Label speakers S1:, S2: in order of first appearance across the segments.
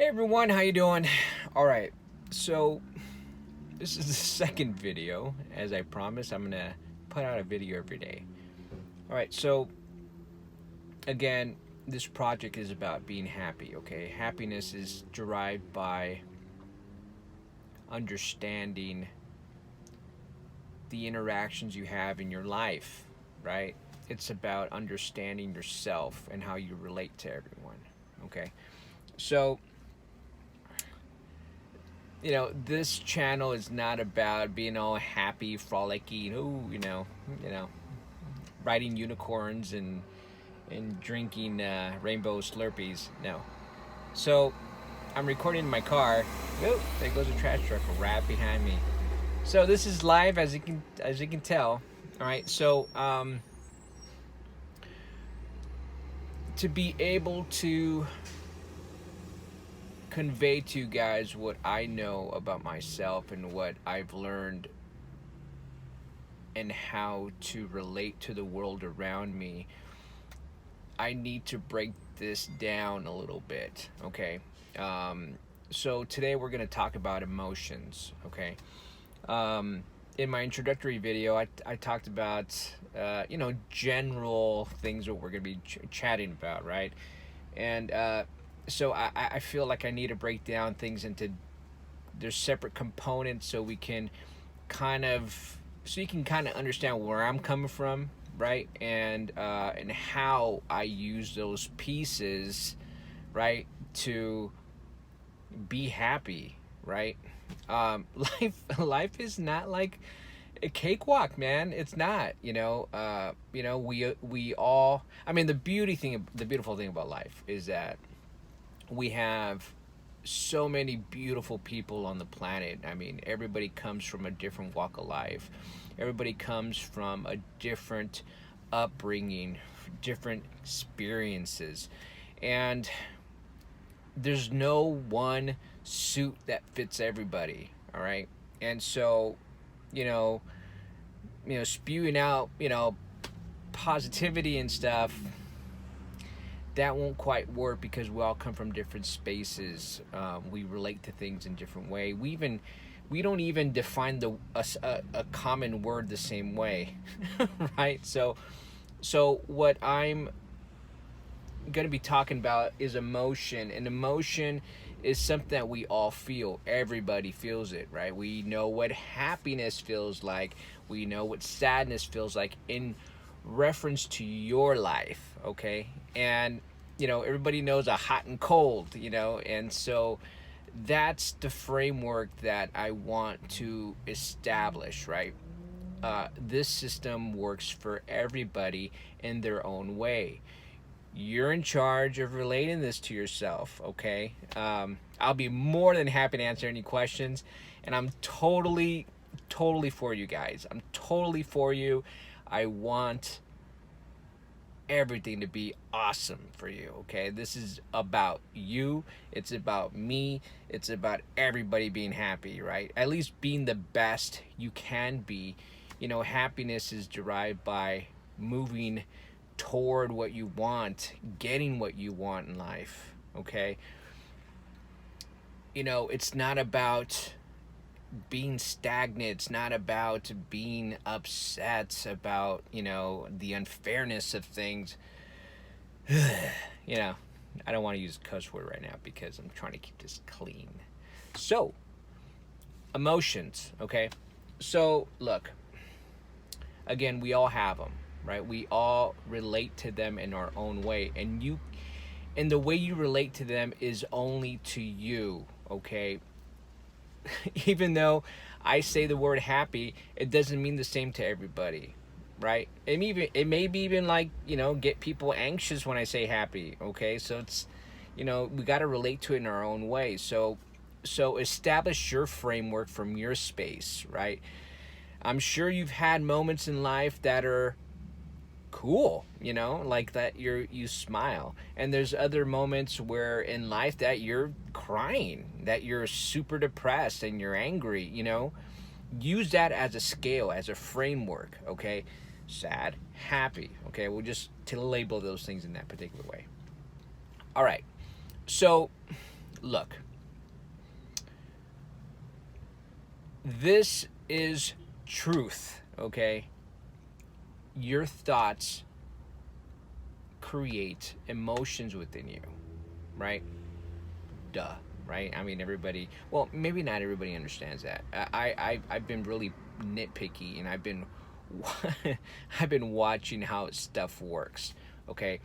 S1: Hey everyone, how you doing? All right, so this is the second video. As I promised, I'm gonna put out a video every day. All right, so again, this project is about being happy. Okay, happiness is derived by understanding the interactions you have in your life, right? It's about understanding yourself and how you relate to everyone. Okay, so this channel is not about being all happy, frolicky, riding unicorns and drinking rainbow Slurpees. No. So I'm recording in my car. Oh, there goes a trash truck right behind me. So this is live, as you can tell. All right. So to be able to convey to you guys what I know about myself and what I've learned and how to relate to the world around me, I need to break this down a little bit. Okay. So today we're going to talk about emotions. Okay. In my introductory video, I talked about general things that we're going to be chatting about, right? And so I feel like I need to break down things into their separate components so you can kind of understand where I'm coming from, right? And how I use those pieces, right, to be happy, right? Life is not like a cakewalk, man. It's not. We all. I mean, the beautiful thing about life is that we have so many beautiful people on the planet. I mean, everybody comes from a different walk of life. Everybody comes from a different upbringing, different experiences, and there's no one suit that fits everybody. All right, and so, spewing out, positivity and stuff, that won't quite work because we all come from different spaces. We relate to things in different way. We don't even define a common word the same way, right? So what I'm going to be talking about is emotion, and emotion is something that we all feel. Everybody feels it, right? We know what happiness feels like. We know what sadness feels like in reference to your life, okay? And everybody knows a hot and cold, and so that's the framework that I want to establish, right? This system works for everybody in their own way. You're in charge of relating this to yourself, okay? I'll be more than happy to answer any questions, and I'm totally for you guys. I'm totally for you. I want everything to be awesome for you, okay? This is about you. It's about me. It's about everybody being happy, right? At least being the best you can be. Happiness is derived by moving toward what you want, getting what you want in life, okay? It's not about being stagnant. It's not about being upset about the unfairness of things. I don't want to use a cuss word right now because I'm trying to keep this clean. So emotions, okay? So look, again, we all have them, right? We all relate to them in our own way, and the way you relate to them is only to you, okay? Even though I say the word happy, it doesn't mean the same to everybody, right? It may be even like, get people anxious when I say happy, okay? So it's, we got to relate to it in our own way. So establish your framework from your space, right? I'm sure you've had moments in life that are cool, like that you smile, and there's other moments where in life that you're crying, that you're super depressed and you're angry. Use that as a scale, as a framework, okay? Sad, happy, okay? We'll just to label those things in that particular way. All right, so Look, this is truth, okay? Your thoughts create emotions within you, right? Duh, right? I mean, everybody, well, maybe not everybody understands that. I've been really nitpicky, and I've been I've been watching how stuff works, okay?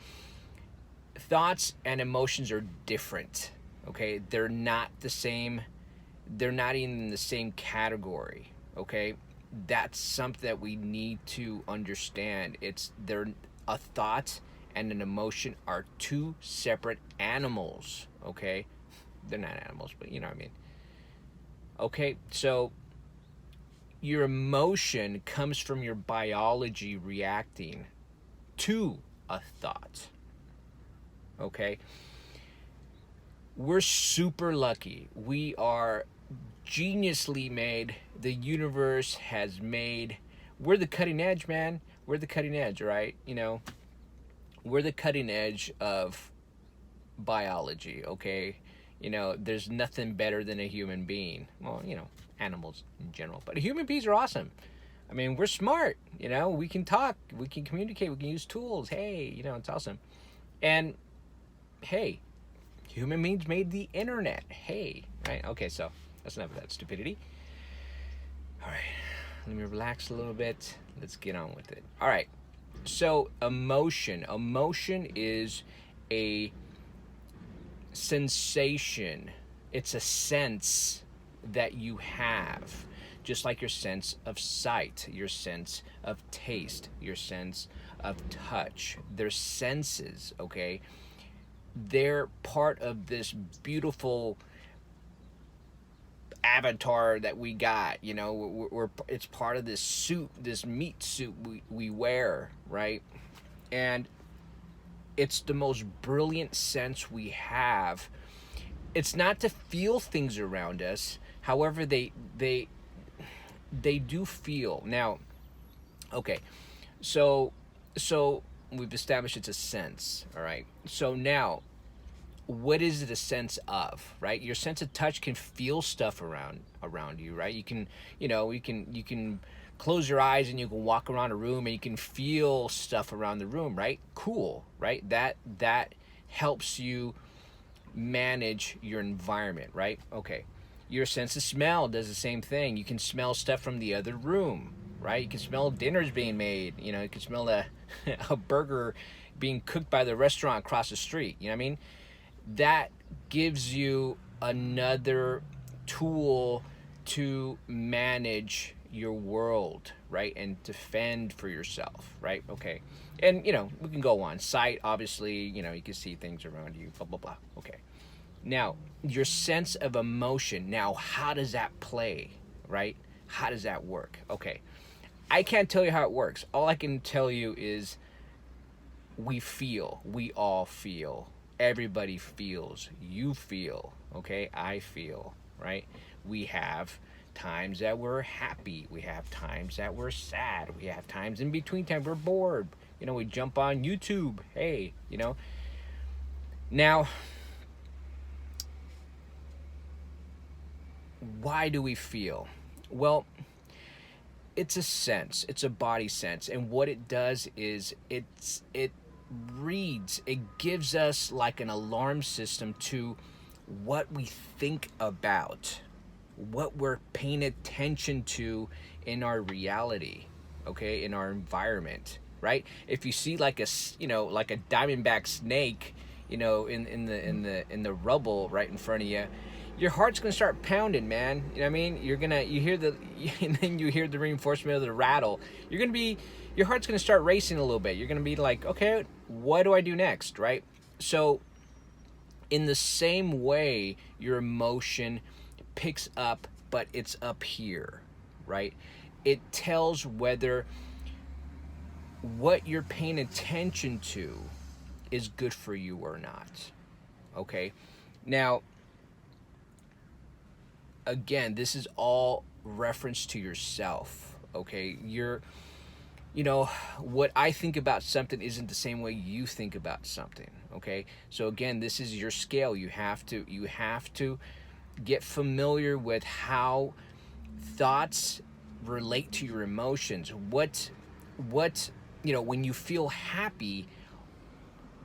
S1: Thoughts and emotions are different, okay? They're not the same. They're not even in the same category, okay? That's something that we need to understand. It's they're a thought and an emotion are two separate animals, okay? They're not animals, but you know what I mean. Okay, so your emotion comes from your biology reacting to a thought, okay? We're super lucky. We are geniusly made. The universe has made. We're the cutting edge, man. We're the cutting edge, right? You know, we're the cutting edge of biology, okay? You know, there's nothing better than a human being. Well, you know, animals in general. But human beings are awesome. I mean, we're smart, you know, we can talk, we can communicate, we can use tools. Hey, you know, it's awesome. And hey, human beings made the internet. Hey, right? Okay, so that's enough of that stupidity. All right, let me relax a little bit. Let's get on with it. All right, so emotion. Emotion is a sensation. It's a sense that you have, just like your sense of sight, your sense of taste, your sense of touch. They're senses, okay? They're part of this beautiful avatar that we got, you know. It's part of this suit, this meat suit we wear, right? And it's the most brilliant sense we have. It's not to feel things around us. However, they do feel. Now, okay, so we've established it's a sense, all right? So now, what is it a sense of, right? Your sense of touch can feel stuff around you, right? You can, you know, you can close your eyes and you can walk around a room and you can feel stuff around the room, right? Cool, right? That helps you manage your environment, right? Okay. Your sense of smell does the same thing. You can smell stuff from the other room, right? You can smell dinner's being made. You know, you can smell a burger being cooked by the restaurant across the street. You know what I mean? That gives you another tool to manage your world, right? And defend for yourself, right? Okay. And, you know, we can go on. Sight, obviously, you know, you can see things around you, blah, blah, blah. Okay. Now, your sense of emotion. Now, how does that play, right? How does that work? Okay. I can't tell you how it works. All I can tell you is we feel. We all feel. Everybody feels. You feel, okay? I feel, right? We have times that we're happy. We have times that we're sad. We have times in between time we're bored. You know, we jump on YouTube. Hey, you know. Now, why do we feel? Well, it's a sense. It's a body sense. And what it does is it reads, it gives us like an alarm system to what we think about, what we're paying attention to in our reality, okay, in our environment, right? If you see like a, you know, like a diamondback snake, you know, in the rubble right in front of you, your heart's gonna start pounding, man. You know what I mean? You hear the, and then you hear the reinforcement of the rattle. Your heart's gonna start racing a little bit. You're gonna be like, okay, what do I do next, right? So, in the same way, your emotion picks up, but it's up here, right? It tells whether what you're paying attention to is good for you or not, okay? Now, again, this is all reference to yourself, okay? You know, what I think about something isn't the same way you think about something, Okay, so again, this is your scale. You have to get familiar with how thoughts relate to your emotions. What when you feel happy,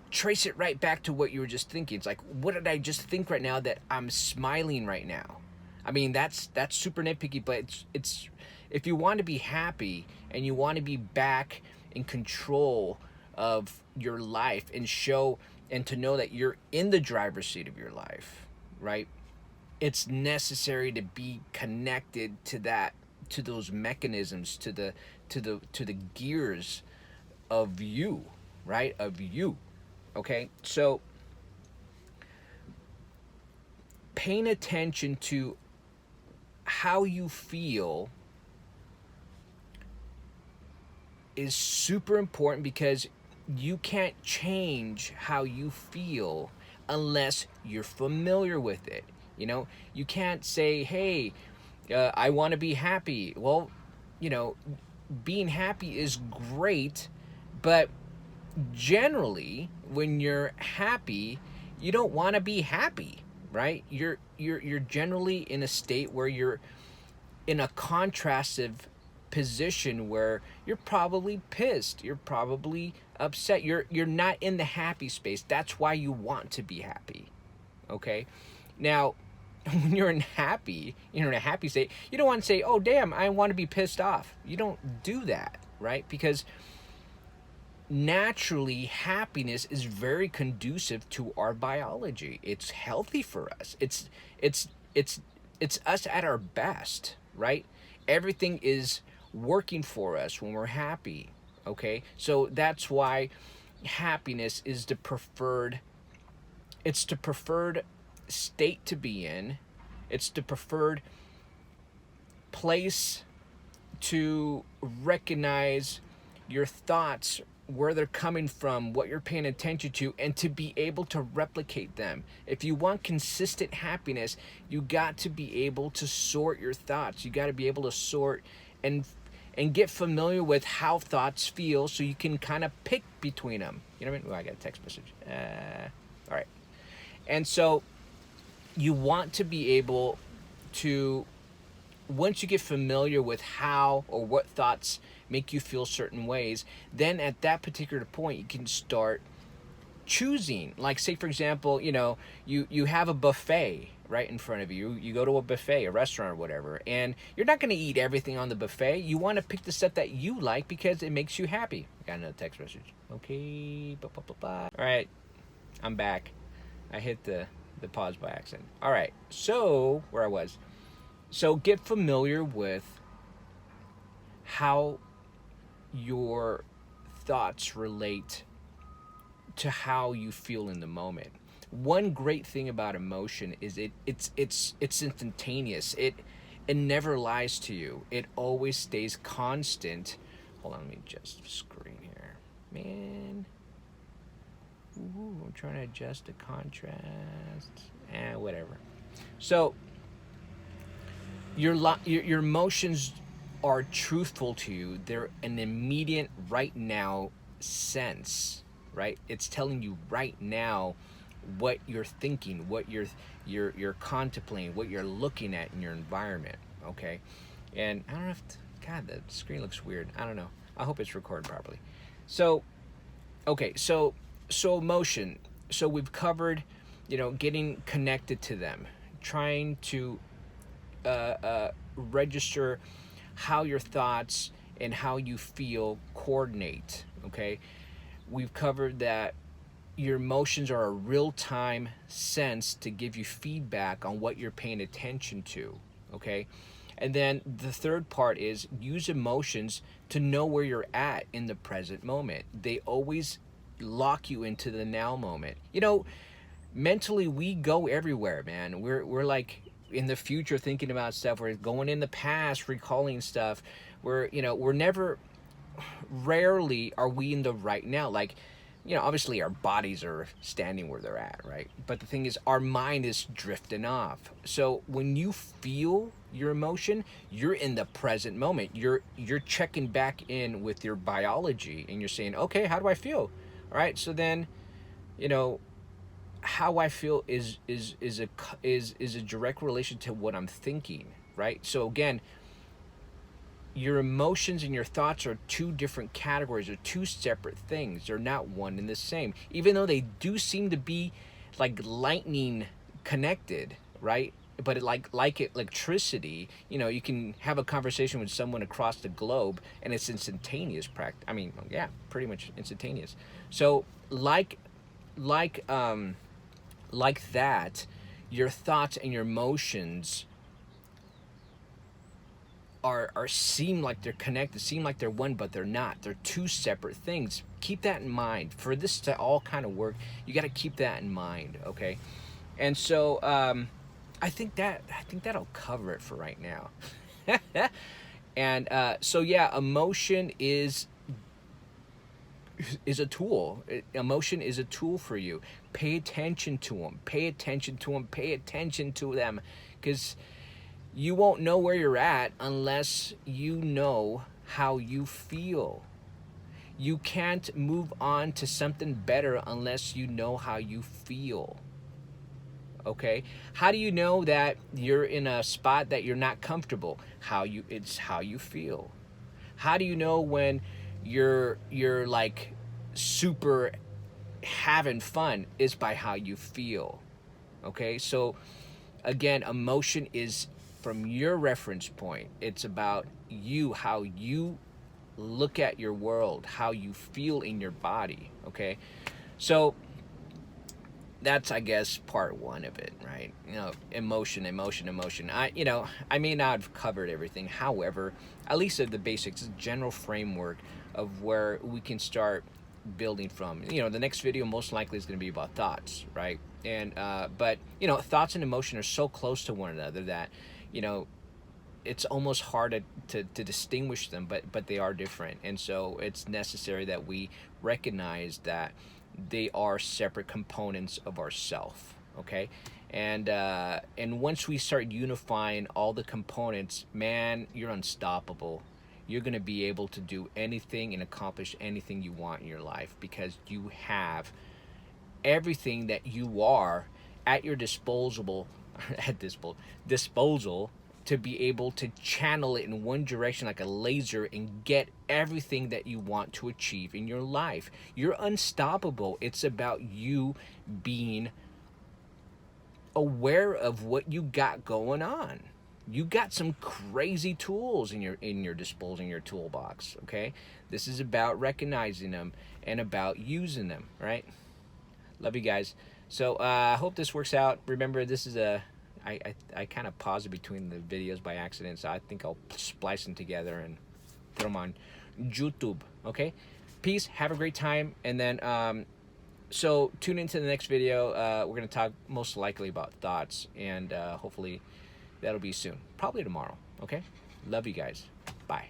S1: trace it right back to what you were just thinking. It's like, what did I just think right now that I'm smiling right now? I mean, that's super nitpicky, but it's if you want to be happy and you want to be back in control of your life and show and to know that you're in the driver's seat of your life, right? It's necessary to be connected to that, to those mechanisms, to the gears of you, right? Of you. Okay? So paying attention to how you feel is super important, because you can't change how you feel unless you're familiar with it. You can't say, hey, I want to be happy. Well, you know, being happy is great, but generally, when you're happy, you don't want to be happy, right? You're generally in a state where you're in a contrastive position where you're probably pissed, you're probably upset, you're not in the happy space. That's why you want to be happy. Okay? Now, when you're in a happy state, you don't want to say, "Oh, damn, I want to be pissed off." You don't do that, right? Because naturally, happiness is very conducive to our biology. It's healthy for us. It's us at our best, right? Everything is working for us when we're happy. Okay? So that's why happiness is the preferred state to be in. It's the preferred place to recognize your thoughts, where they're coming from, what you're paying attention to, and to be able to replicate them. If you want consistent happiness, you got to be able to sort your thoughts. You got to be able to sort and get familiar with how thoughts feel, so you can kind of pick between them. You know what I mean? Oh, I got a text message. All right. And so you want to be able to, once you get familiar with how or what thoughts make you feel certain ways, then at that particular point you can start choosing. Like, say for example, you have a buffet right in front of you. You go to a buffet, a restaurant or whatever, and you're not going to eat everything on the buffet. You want to pick the stuff that you like because it makes you happy. Got another text message. Okay, blah, blah, blah, blah. All right, I'm back. I hit the pause by accident. All right, so where I was. So get familiar with how your thoughts relate to how you feel in the moment. One great thing about emotion is it's instantaneous. It never lies to you. It always stays constant. Hold on, let me adjust the screen here. Man. Ooh, I'm trying to adjust the contrast. Whatever. So your emotions are truthful to you. They're an immediate right now sense, right? It's telling you right now what you're thinking, what you're contemplating, what you're looking at in your environment. Okay, and I don't know if God, the screen looks weird. I don't know. I hope it's recorded properly. So, okay, so emotion. So we've covered, getting connected to them, trying to register how your thoughts and how you feel coordinate. Okay, we've covered that your emotions are a real-time sense to give you feedback on what you're paying attention to. Okay, and then the third part is use emotions to know where you're at in the present moment. They always lock you into the now moment. Mentally we go everywhere, man. We're like in the future thinking about stuff. We're going in the past recalling stuff. We're never, rarely are we in the right now. Like, obviously our bodies are standing where they're at, right? But the thing is, our mind is drifting off. So when you feel your emotion, you're in the present moment. You're checking back in with your biology, and you're saying, okay, how do I feel? All right, so then, you know, how I feel is a direct relation to what I'm thinking, right? So again, your emotions and your thoughts are two different categories, or two separate things. They're not one and the same, even though they do seem to be like lightning connected, right? But electricity, you can have a conversation with someone across the globe and it's instantaneous. I mean, yeah, pretty much instantaneous. So like um like that, your thoughts and your emotions are seem like they're connected, seem like they're one, but they're not. They're two separate things. Keep that in mind. For this to all kind of work, you got to keep that in mind, okay? And so I think that'll cover it for right now. And so yeah, emotion is a tool. Emotion is a tool for you. Pay attention to them. Pay attention to them. Pay attention to them, because you won't know where you're at unless you know how you feel. You can't move on to something better unless you know how you feel. Okay? How do you know that you're in a spot that you're not comfortable? It's how you feel. How do you know when you're like super having fun? Is by how you feel. Okay? So again, emotion is from your reference point. It's about you, how you look at your world, how you feel in your body. Okay? So that's, I guess, part one of it, right? Emotion, emotion, emotion. I may not have covered everything. However, at least of the basics, a general framework of where we can start building from. The next video most likely is going to be about thoughts, right? And but thoughts and emotion are so close to one another that it's almost hard to distinguish them, but they are different. And so it's necessary that we recognize that they are separate components of ourself. Okay? And once we start unifying all the components, man, you're unstoppable. You're going to be able to do anything and accomplish anything you want in your life, because you have everything that you are at your disposal to be able to channel it in one direction like a laser and get everything that you want to achieve in your life. You're unstoppable. It's about you being aware of what you got going on. You got some crazy tools in your disposal, in your toolbox. Okay, this is about recognizing them and about using them. Right? Love you guys. So I hope this works out. Remember, this is I kind of paused between the videos by accident, so I think I'll splice them together and throw them on YouTube. Okay, peace. Have a great time, and then so tune into the next video. We're gonna talk most likely about thoughts, and hopefully that'll be soon. Probably tomorrow. Okay, love you guys. Bye.